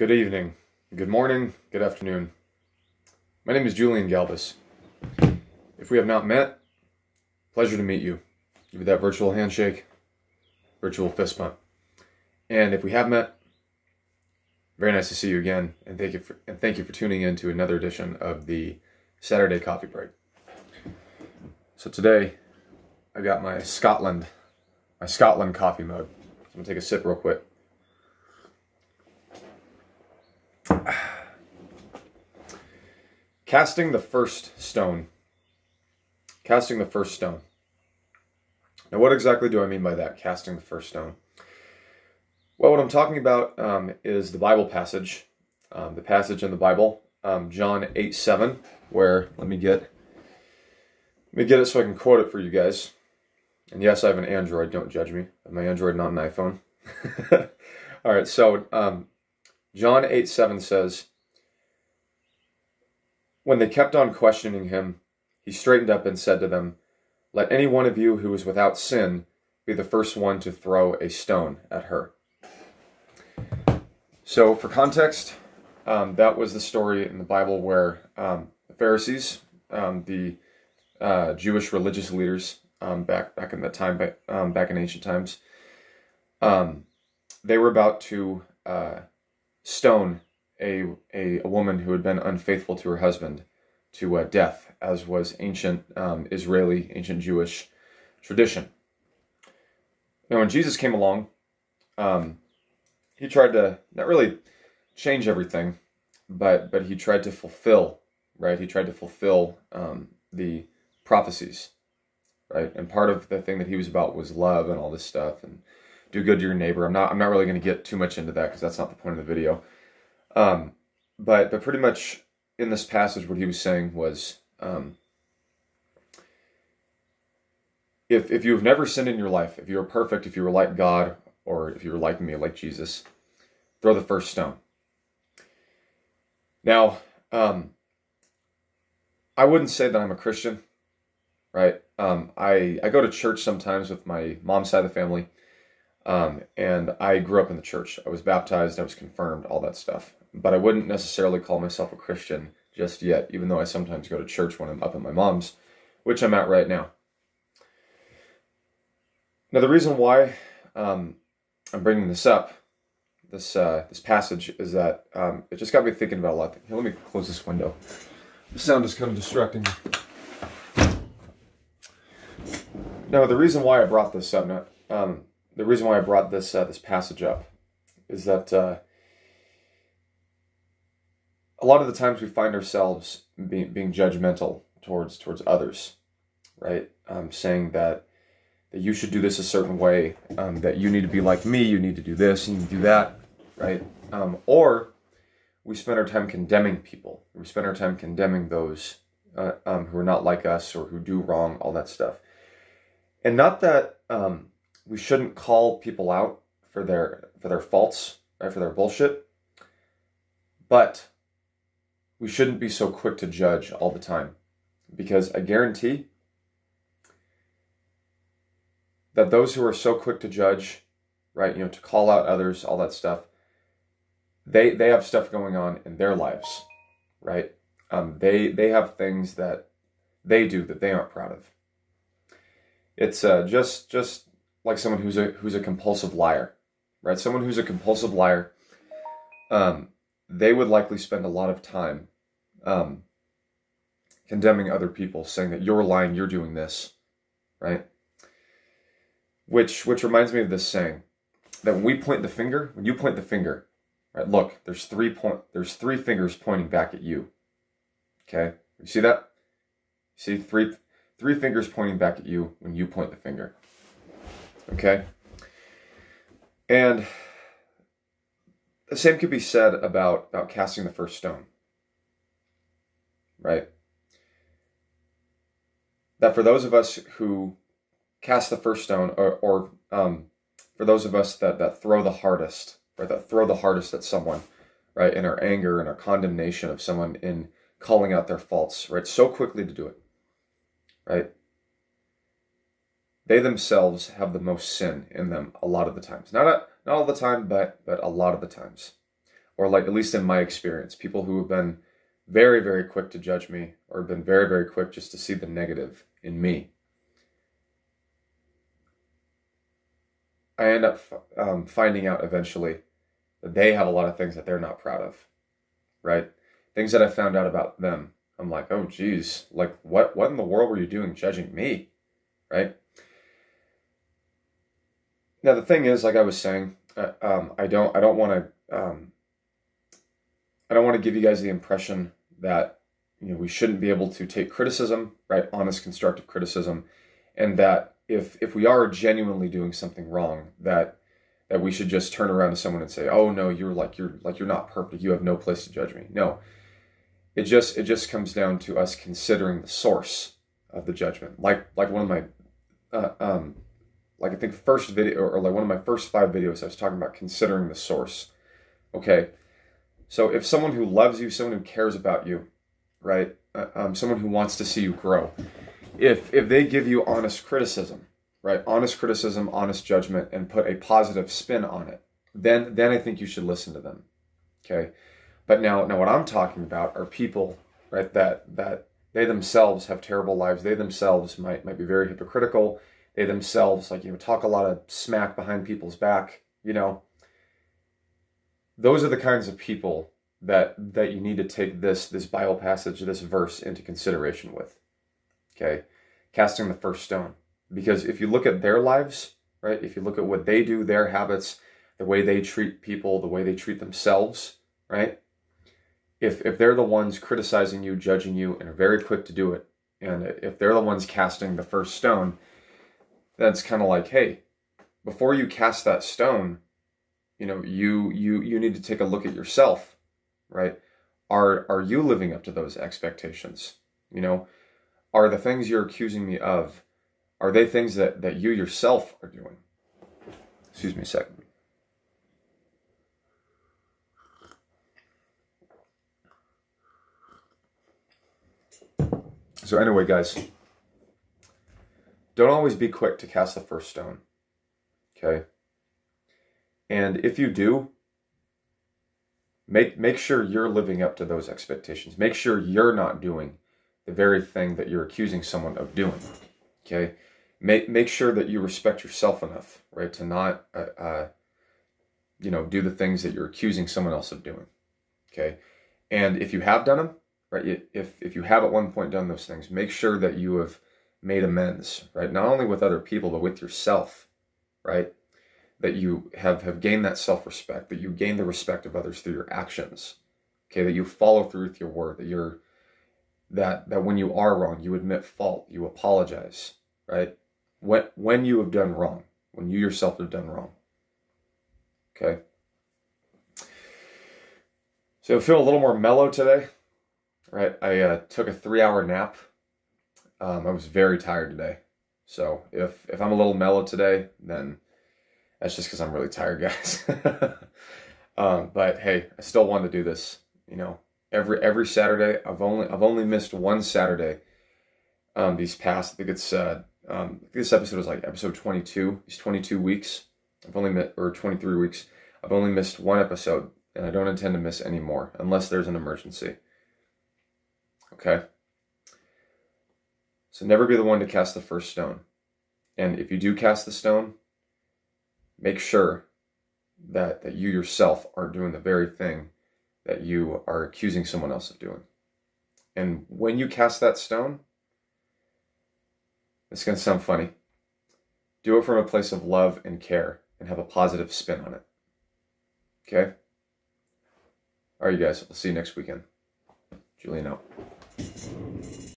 Good evening, good morning, good afternoon. My name is Julian Galbus. If we have not met, pleasure to meet you. Give you that virtual handshake, virtual fist bump. And if we have met, very nice to see you again, and thank you for tuning in to another edition of the Saturday Coffee Break. So today, I got my Scotland coffee mug. So I'm gonna take a sip real quick. Casting the first stone. Casting the first stone. Now, what exactly do I mean by that, casting the first stone? Well, what I'm talking about is the Bible passage. The passage in the Bible, John 8:7, where, let me get it so I can quote it for you guys. And yes, I have an Android, don't judge me. I have my Android, not an iPhone. All right, so John 8:7 says, "When they kept on questioning him, he straightened up and said to them, 'Let any one of you who is without sin be the first one to throw a stone at her.'" So for context, that was the story in the Bible where the Pharisees, the Jewish religious leaders back in the time, back in ancient times, they were about to stone a woman who had been unfaithful to her husband to death, as was ancient Israeli, ancient Jewish tradition. Now, when Jesus came along, he tried to not really change everything, but he tried to fulfill, right? He tried to fulfill the prophecies, right? And part of the thing that he was about was love and all this stuff, and do good to your neighbor. I'm not really going to get too much into that because that's not the point of the video. But pretty much in this passage, what he was saying was, if you have never sinned in your life, if you were perfect, if you were like God, or if you were like me, like Jesus, throw the first stone. Now, I wouldn't say that I'm a Christian, right? I go to church sometimes with my mom's side of the family, and I grew up in the church. I was baptized, I was confirmed, all that stuff. But I wouldn't necessarily call myself a Christian just yet, even though I sometimes go to church when I'm up at my mom's, which I'm at right now. Now, the reason why I'm bringing this up, this passage, is that it just got me thinking about a lot. Here, let me close this window. The sound is kind of distracting me. Now, the reason why I brought this up, the reason why I brought this passage up, is that a lot of the times we find ourselves being judgmental towards others, right? Saying that you should do this a certain way, that you need to be like me, you need to do this, you need to do that, right? Or we spend our time condemning people. We spend our time condemning those who are not like us or who do wrong, all that stuff. And not that we shouldn't call people out for their faults, right, for their bullshit, but we shouldn't be so quick to judge all the time, because I guarantee that those who are so quick to judge, right, to call out others, all that stuff, they have stuff going on in their lives, right? They have things that they do that they aren't proud of. It's just like someone who's a compulsive liar, right? Someone who's a compulsive liar, they would likely spend a lot of time condemning other people, saying that you're lying, you're doing this, right? Which reminds me of this saying, that when you point the finger, right? Look, there's three fingers pointing back at you. Okay, you see that? See three fingers pointing back at you when you point the finger. Okay, and the same could be said about casting the first stone, right? That for those of us who cast the first stone, or for those of us that throw the hardest, right, that throw the hardest at someone, right, in our anger and our condemnation of someone, in calling out their faults, right, so quickly to do it, right? They themselves have the most sin in them a lot of the times. Not all the time, but a lot of the times. or like at least in my experience, people who have been very, very quick to judge me, or have been very, very quick just to see the negative in me, I end up finding out eventually that they have a lot of things that they're not proud of, right? Things that I found out about them. I'm like, oh, geez, like what in the world were you doing judging me, right? Now the thing is, like I was saying, I don't want to give you guys the impression that we shouldn't be able to take criticism, right? Honest, constructive criticism, and that if we are genuinely doing something wrong, that we should just turn around to someone and say, "Oh no, you're not perfect. You have no place to judge me." No, it just comes down to us considering the source of the judgment. Like one of my like I think first video, or like one of my first 5 videos, I was talking about considering the source. Okay, so if someone who loves you, someone who cares about you, right, someone who wants to see you grow, if they give you honest criticism, right, honest criticism, honest judgment, and put a positive spin on it, then I think you should listen to them. Okay, but now what I'm talking about are people, right, that they themselves have terrible lives. They themselves might be very hypocritical. They themselves, like, talk a lot of smack behind people's back, Those are the kinds of people that you need to take this Bible passage, this verse into consideration with. Okay? Casting the first stone. Because if you look at their lives, right, if you look at what they do, their habits, the way they treat people, the way they treat themselves, right? If they're the ones criticizing you, judging you, and are very quick to do it, and if they're the ones casting the first stone, that's kind of like, hey, before you cast that stone, you need to take a look at yourself, right? Are you living up to those expectations? Are the things you're accusing me of, are they things that you yourself are doing? Excuse me a second. So anyway, guys, don't always be quick to cast the first stone, okay? And if you do, make sure you're living up to those expectations. Make sure you're not doing the very thing that you're accusing someone of doing, okay? Make sure that you respect yourself enough, right, to not, do the things that you're accusing someone else of doing, okay? And if you have done them, right, if you have at one point done those things, make sure that you have made amends, right? Not only with other people, but with yourself, right? That you have gained that self-respect, that you gain the respect of others through your actions, okay? That you follow through with your word, that when you are wrong, you admit fault, you apologize, right? When you have done wrong, when you yourself have done wrong, okay? So I feel a little more mellow today, right? I took a 3-hour nap. I was very tired today. So if I'm a little mellow today, then that's just because I'm really tired, guys. But hey, I still wanted to do this. Every Saturday. I've only missed one Saturday. These past, I think it's this episode was like episode 22. These 22 weeks. Or 23 weeks. I've only missed one episode, and I don't intend to miss any more unless there's an emergency. Okay. So never be the one to cast the first stone. And if you do cast the stone, make sure that you yourself aren't doing the very thing that you are accusing someone else of doing. And when you cast that stone, it's going to sound funny. Do it from a place of love and care and have a positive spin on it. Okay? All right, you guys. I'll see you next weekend. Julian out.